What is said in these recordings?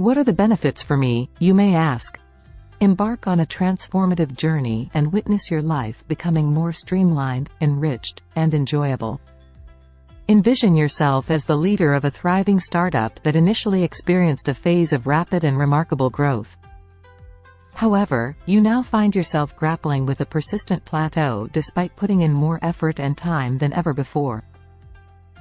What are the benefits for me, you may ask? Embark on a transformative journey and witness your life becoming more streamlined, enriched, and enjoyable. Envision yourself as the leader of a thriving startup that initially experienced a phase of rapid and remarkable growth. However, you now find yourself grappling with a persistent plateau despite putting in more effort and time than ever before.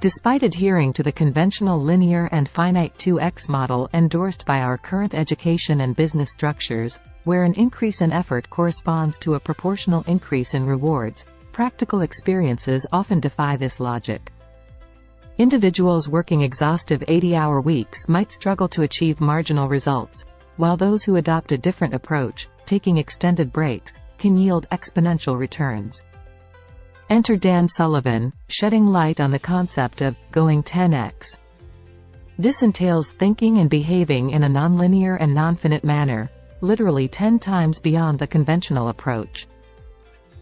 Despite adhering to the conventional linear and finite 2x model endorsed by our current education and business structures, where an increase in effort corresponds to a proportional increase in rewards, practical experiences often defy this logic. Individuals working exhaustive 80-hour weeks might struggle to achieve marginal results, while those who adopt a different approach, taking extended breaks, can yield exponential returns. Enter Dan Sullivan, shedding light on the concept of going 10x. This entails thinking and behaving in a nonlinear and non-finite manner, literally 10 times beyond the conventional approach.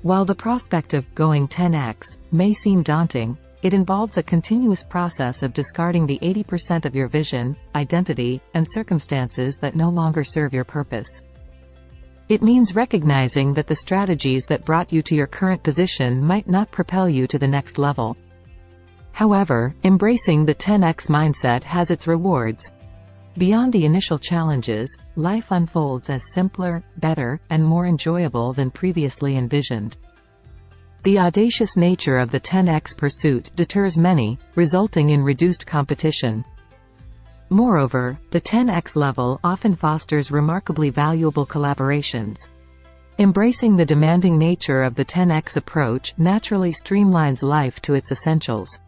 While the prospect of going 10x may seem daunting, it involves a continuous process of discarding the 80% of your vision, identity, and circumstances that no longer serve your purpose. It means recognizing that the strategies that brought you to your current position might not propel you to the next level. However, embracing the 10x mindset has its rewards. Beyond the initial challenges, life unfolds as simpler, better, and more enjoyable than previously envisioned. The audacious nature of the 10x pursuit deters many, resulting in reduced competition. Moreover, the 10x level often fosters remarkably valuable collaborations. Embracing the demanding nature of the 10x approach naturally streamlines life to its essentials.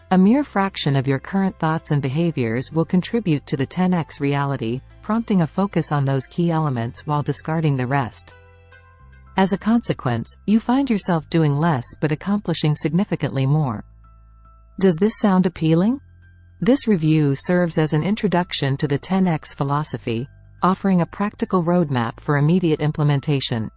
A mere fraction of your current thoughts and behaviors will contribute to the 10x reality, prompting a focus on those key elements while discarding the rest. As a consequence, you find yourself doing less but accomplishing significantly more. Does this sound appealing? This review serves as an introduction to the 10x philosophy, offering a practical roadmap for immediate implementation.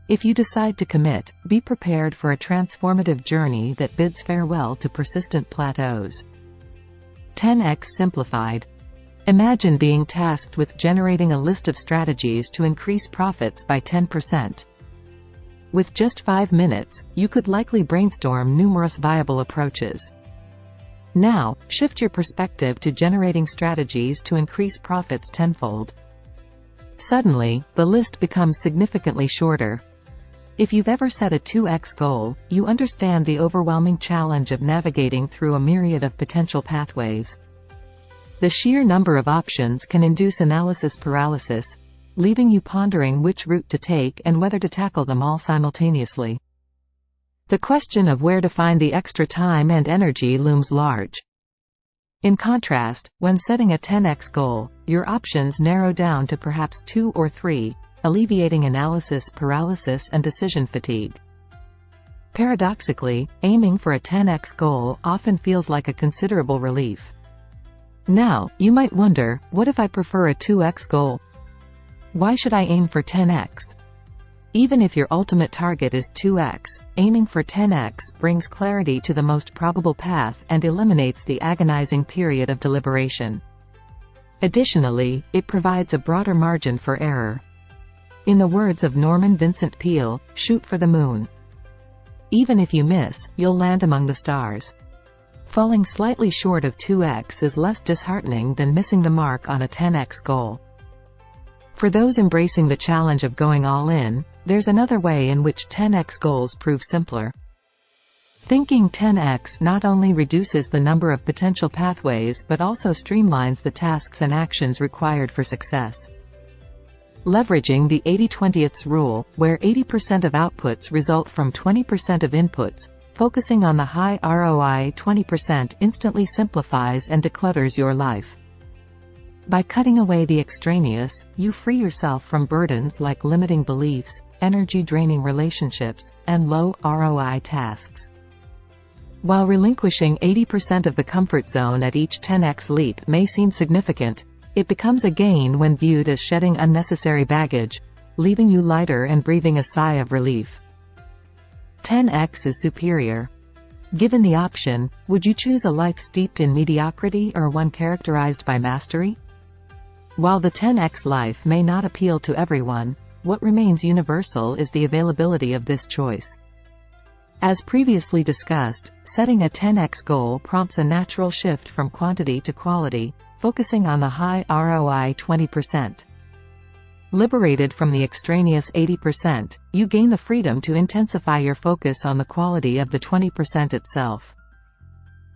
If you decide to commit, be prepared for a transformative journey that bids farewell to persistent plateaus. 10x simplified. Imagine being tasked with generating a list of strategies to increase profits by 10%. With just 5 minutes, you could likely brainstorm numerous viable approaches. Now, shift your perspective to generating strategies to increase profits tenfold. Suddenly, the list becomes significantly shorter. If you've ever set a 2x goal, you understand the overwhelming challenge of navigating through a myriad of potential pathways. The sheer number of options can induce analysis paralysis, leaving you pondering which route to take and whether to tackle them all simultaneously. The question of where to find the extra time and energy looms large. In contrast, when setting a 10x goal, your options narrow down to perhaps 2 or 3, alleviating analysis paralysis and decision fatigue. Paradoxically, aiming for a 10x goal often feels like a considerable relief. Now, you might wonder, what if I prefer a 2x goal? Why should I aim for 10x? Even if your ultimate target is 2x, aiming for 10x brings clarity to the most probable path and eliminates the agonizing period of deliberation. Additionally, it provides a broader margin for error. In the words of Norman Vincent Peale, shoot for the moon. Even if you miss, you'll land among the stars. Falling slightly short of 2x is less disheartening than missing the mark on a 10x goal. For those embracing the challenge of going all in, there's another way in which 10x goals prove simpler. Thinking 10x not only reduces the number of potential pathways but also streamlines the tasks and actions required for success. Leveraging the 80/20 rule, where 80% of outputs result from 20% of inputs, focusing on the high ROI 20% instantly simplifies and declutters your life. By cutting away the extraneous, you free yourself from burdens like limiting beliefs, energy-draining relationships, and low ROI tasks. While relinquishing 80% of the comfort zone at each 10x leap may seem significant, it becomes a gain when viewed as shedding unnecessary baggage, leaving you lighter and breathing a sigh of relief. 10x is superior. Given the option, would you choose a life steeped in mediocrity or one characterized by mastery? While the 10x life may not appeal to everyone, what remains universal is the availability of this choice. As previously discussed, setting a 10x goal prompts a natural shift from quantity to quality, focusing on the high ROI 20%. Liberated from the extraneous 80%, you gain the freedom to intensify your focus on the quality of the 20% itself.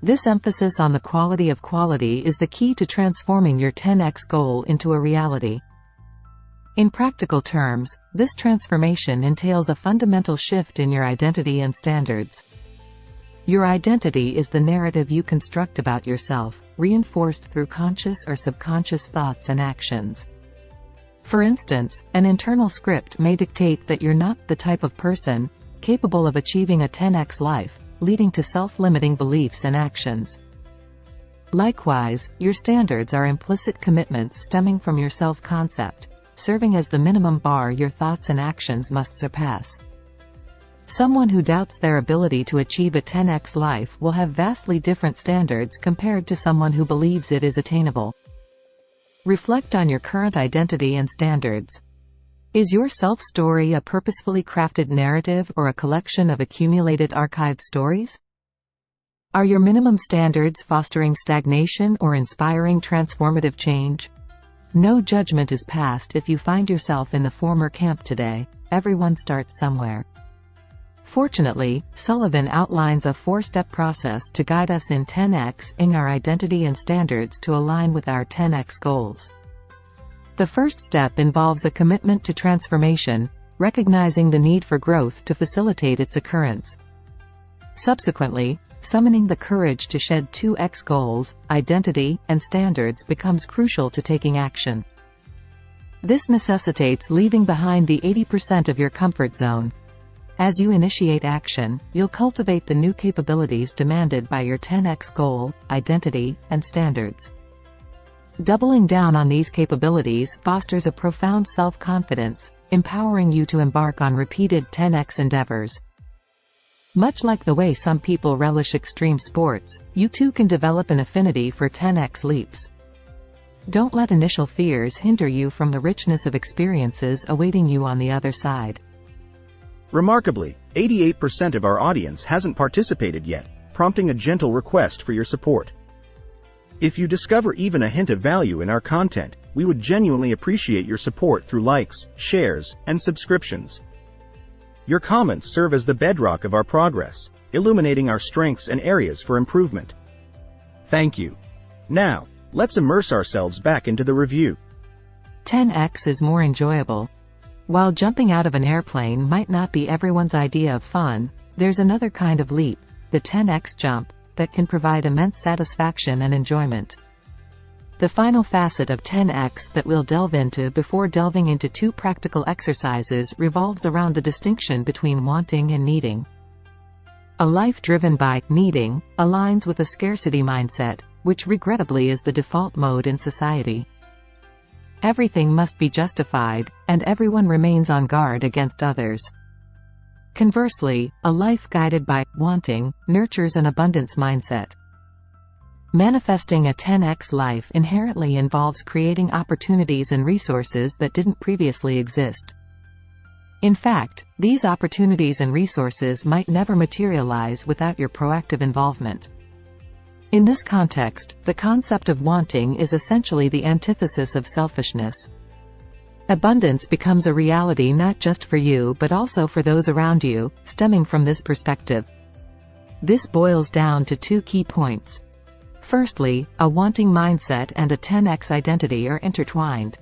This emphasis on the quality of quality is the key to transforming your 10x goal into a reality. In practical terms, this transformation entails a fundamental shift in your identity and standards. Your identity is the narrative you construct about yourself, reinforced through conscious or subconscious thoughts and actions. For instance, an internal script may dictate that you're not the type of person capable of achieving a 10x life, leading to self-limiting beliefs and actions. Likewise, your standards are implicit commitments stemming from your self-concept, serving as the minimum bar your thoughts and actions must surpass. Someone who doubts their ability to achieve a 10x life will have vastly different standards compared to someone who believes it is attainable. Reflect on your current identity and standards. Is your self-story a purposefully crafted narrative or a collection of accumulated archived stories? Are your minimum standards fostering stagnation or inspiring transformative change? No judgment is passed if you find yourself in the former camp today. Everyone starts somewhere. Fortunately, Sullivan outlines a 4-step process to guide us in 10xing our identity and standards to align with our 10x goals. The first step involves a commitment to transformation, recognizing the need for growth to facilitate its occurrence. Subsequently, summoning the courage to shed 2x goals, identity, and standards becomes crucial to taking action. This necessitates leaving behind the 80% of your comfort zone. As you initiate action, you'll cultivate the new capabilities demanded by your 10x goal, identity, and standards. Doubling down on these capabilities fosters a profound self-confidence, empowering you to embark on repeated 10x endeavors. Much like the way some people relish extreme sports, you too can develop an affinity for 10x leaps. Don't let initial fears hinder you from the richness of experiences awaiting you on the other side. Remarkably, 88% of our audience hasn't participated yet, prompting a gentle request for your support. If you discover even a hint of value in our content, we would genuinely appreciate your support through likes, shares, and subscriptions. Your comments serve as the bedrock of our progress, illuminating our strengths and areas for improvement. Thank you. Now, let's immerse ourselves back into the review. 10x is more enjoyable. While jumping out of an airplane might not be everyone's idea of fun, there's another kind of leap, the 10x jump, that can provide immense satisfaction and enjoyment. The final facet of 10x that we'll delve into before delving into 2 practical exercises revolves around the distinction between wanting and needing. A life driven by needing aligns with a scarcity mindset, which regrettably is the default mode in society. Everything must be justified, and everyone remains on guard against others. Conversely, a life guided by wanting nurtures an abundance mindset. Manifesting a 10x life inherently involves creating opportunities and resources that didn't previously exist. In fact, these opportunities and resources might never materialize without your proactive involvement. In this context, the concept of wanting is essentially the antithesis of selfishness. Abundance becomes a reality not just for you but also for those around you, stemming from this perspective. This boils down to 2 key points. Firstly, a wanting mindset and a 10x identity are intertwined.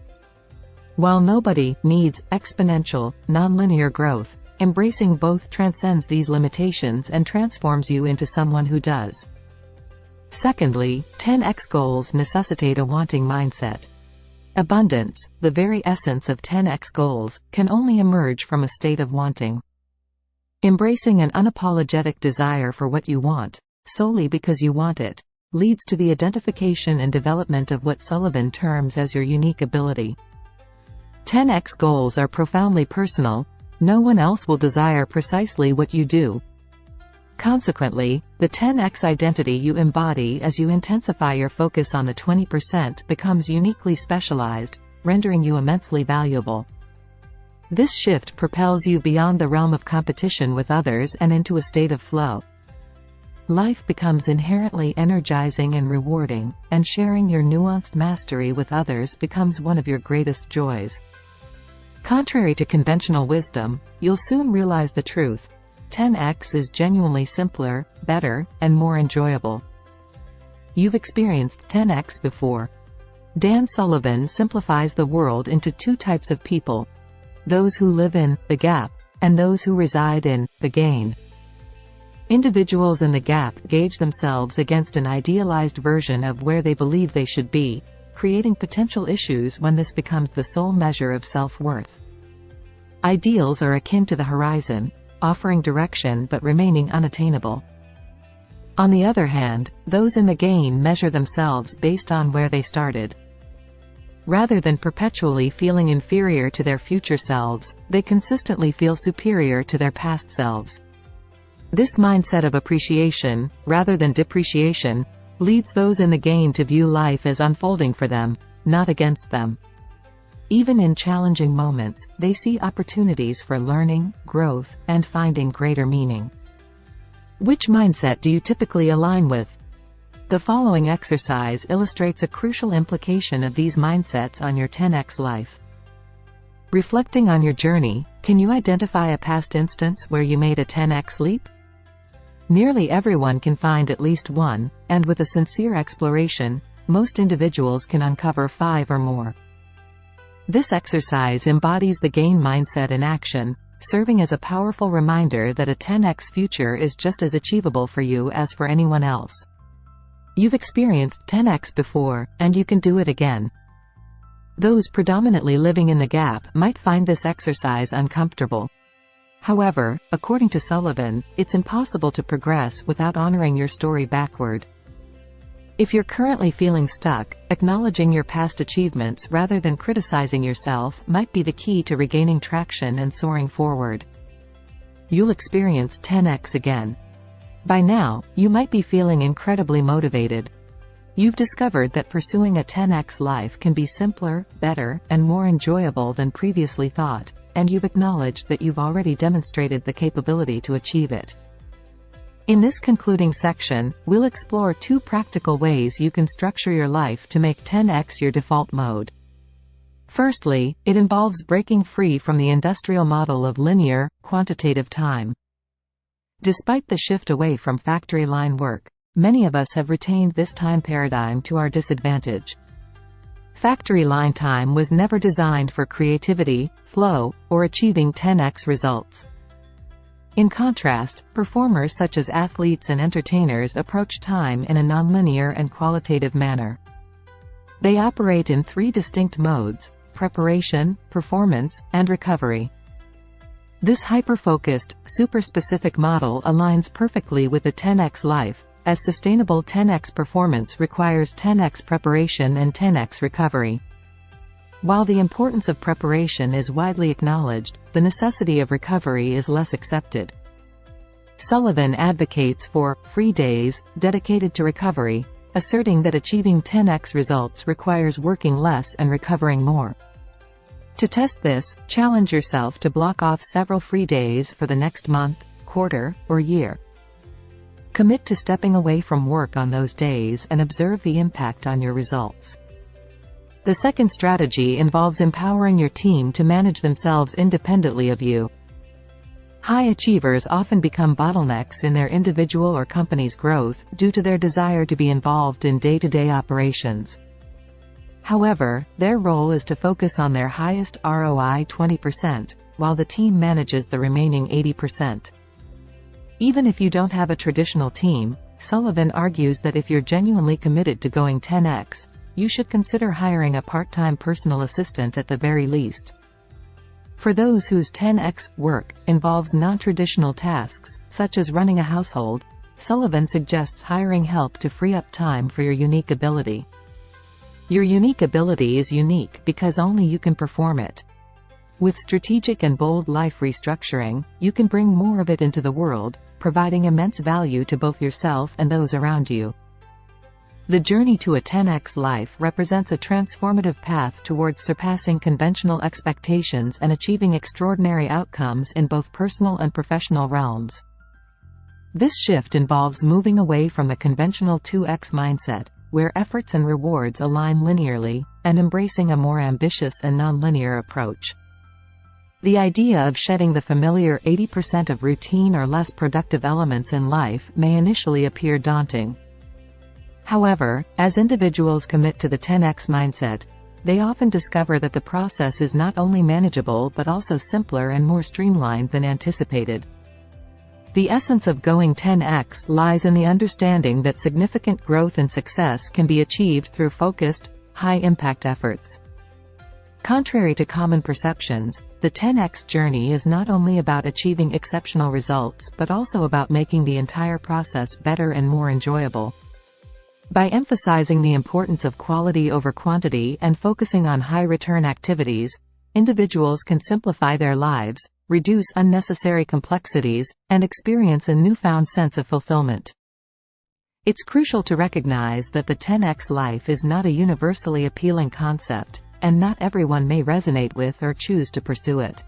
While nobody needs exponential, nonlinear growth, embracing both transcends these limitations and transforms you into someone who does. Secondly, 10x goals necessitate a wanting mindset. Abundance, the very essence of 10x goals, can only emerge from a state of wanting. Embracing an unapologetic desire for what you want, solely because you want it, leads to the identification and development of what Sullivan terms as your unique ability. 10x goals are profoundly personal. No one else will desire precisely what you do. Consequently, the 10x identity you embody as you intensify your focus on the 20% becomes uniquely specialized, rendering you immensely valuable. This shift propels you beyond the realm of competition with others and into a state of flow. Life becomes inherently energizing and rewarding, and sharing your nuanced mastery with others becomes one of your greatest joys. Contrary to conventional wisdom, you'll soon realize the truth. 10x is genuinely simpler, better, and more enjoyable. You've experienced 10x before. Dan Sullivan simplifies the world into two types of people: those who live in the gap, and those who reside in the gain. Individuals in the gap gauge themselves against an idealized version of where they believe they should be, creating potential issues when this becomes the sole measure of self-worth. Ideals are akin to the horizon, offering direction but remaining unattainable. On the other hand, those in the gain measure themselves based on where they started. Rather than perpetually feeling inferior to their future selves, they consistently feel superior to their past selves. This mindset of appreciation, rather than depreciation, leads those in the gain to view life as unfolding for them, not against them. Even in challenging moments, they see opportunities for learning, growth, and finding greater meaning. Which mindset do you typically align with? The following exercise illustrates a crucial implication of these mindsets on your 10x life. Reflecting on your journey, can you identify a past instance where you made a 10x leap? Nearly everyone can find at least one, and with a sincere exploration, most individuals can uncover 5 or more. This exercise embodies the gain mindset in action, serving as a powerful reminder that a 10x future is just as achievable for you as for anyone else. You've experienced 10x before, and you can do it again. Those predominantly living in the gap might find this exercise uncomfortable. However, according to Sullivan, it's impossible to progress without honoring your story backward. If you're currently feeling stuck, acknowledging your past achievements rather than criticizing yourself might be the key to regaining traction and soaring forward. You'll experience 10x again. By now, you might be feeling incredibly motivated. You've discovered that pursuing a 10x life can be simpler, better, and more enjoyable than previously thought, and you've acknowledged that you've already demonstrated the capability to achieve it. In this concluding section, we'll explore 2 practical ways you can structure your life to make 10x your default mode. Firstly, it involves breaking free from the industrial model of linear, quantitative time. Despite the shift away from factory line work, many of us have retained this time paradigm to our disadvantage. Factory line time was never designed for creativity, flow, or achieving 10x results. In contrast, performers such as athletes and entertainers approach time in a nonlinear and qualitative manner. They operate in 3 distinct modes: preparation, performance, and recovery. This hyper-focused, super-specific model aligns perfectly with the 10x life, as sustainable 10x performance requires 10x preparation and 10x recovery. While the importance of preparation is widely acknowledged, the necessity of recovery is less accepted. Sullivan advocates for free days dedicated to recovery, asserting that achieving 10x results requires working less and recovering more. To test this, challenge yourself to block off several free days for the next month, quarter, or year. Commit to stepping away from work on those days and observe the impact on your results. The second strategy involves empowering your team to manage themselves independently of you. High achievers often become bottlenecks in their individual or company's growth due to their desire to be involved in day-to-day operations. However, their role is to focus on their highest ROI 20%, while the team manages the remaining 80%. Even if you don't have a traditional team, Sullivan argues that if you're genuinely committed to going 10x, you should consider hiring a part-time personal assistant at the very least. For those whose 10x work involves non-traditional tasks, such as running a household, Sullivan suggests hiring help to free up time for your unique ability. Your unique ability is unique because only you can perform it. With strategic and bold life restructuring, you can bring more of it into the world, providing immense value to both yourself and those around you. The journey to a 10x life represents a transformative path towards surpassing conventional expectations and achieving extraordinary outcomes in both personal and professional realms. This shift involves moving away from the conventional 2x mindset, where efforts and rewards align linearly, and embracing a more ambitious and non-linear approach. The idea of shedding the familiar 80% of routine or less productive elements in life may initially appear daunting. However, as individuals commit to the 10x mindset, they often discover that the process is not only manageable but also simpler and more streamlined than anticipated. The essence of going 10x lies in the understanding that significant growth and success can be achieved through focused, high-impact efforts. Contrary to common perceptions, the 10x journey is not only about achieving exceptional results but also about making the entire process better and more enjoyable. By emphasizing the importance of quality over quantity and focusing on high-return activities, individuals can simplify their lives, reduce unnecessary complexities, and experience a newfound sense of fulfillment. It's crucial to recognize that the 10x life is not a universally appealing concept, and not everyone may resonate with or choose to pursue it.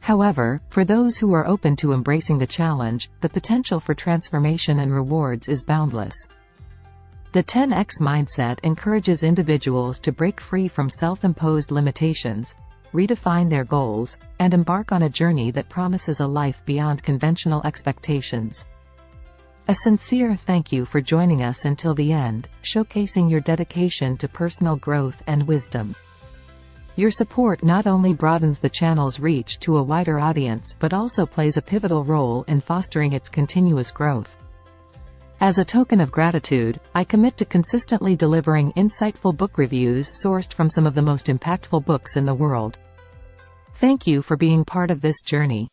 However, for those who are open to embracing the challenge, the potential for transformation and rewards is boundless. The 10x mindset encourages individuals to break free from self-imposed limitations, redefine their goals, and embark on a journey that promises a life beyond conventional expectations. A sincere thank you for joining us until the end, showcasing your dedication to personal growth and wisdom. Your support not only broadens the channel's reach to a wider audience but also plays a pivotal role in fostering its continuous growth. As a token of gratitude, I commit to consistently delivering insightful book reviews sourced from some of the most impactful books in the world. Thank you for being part of this journey.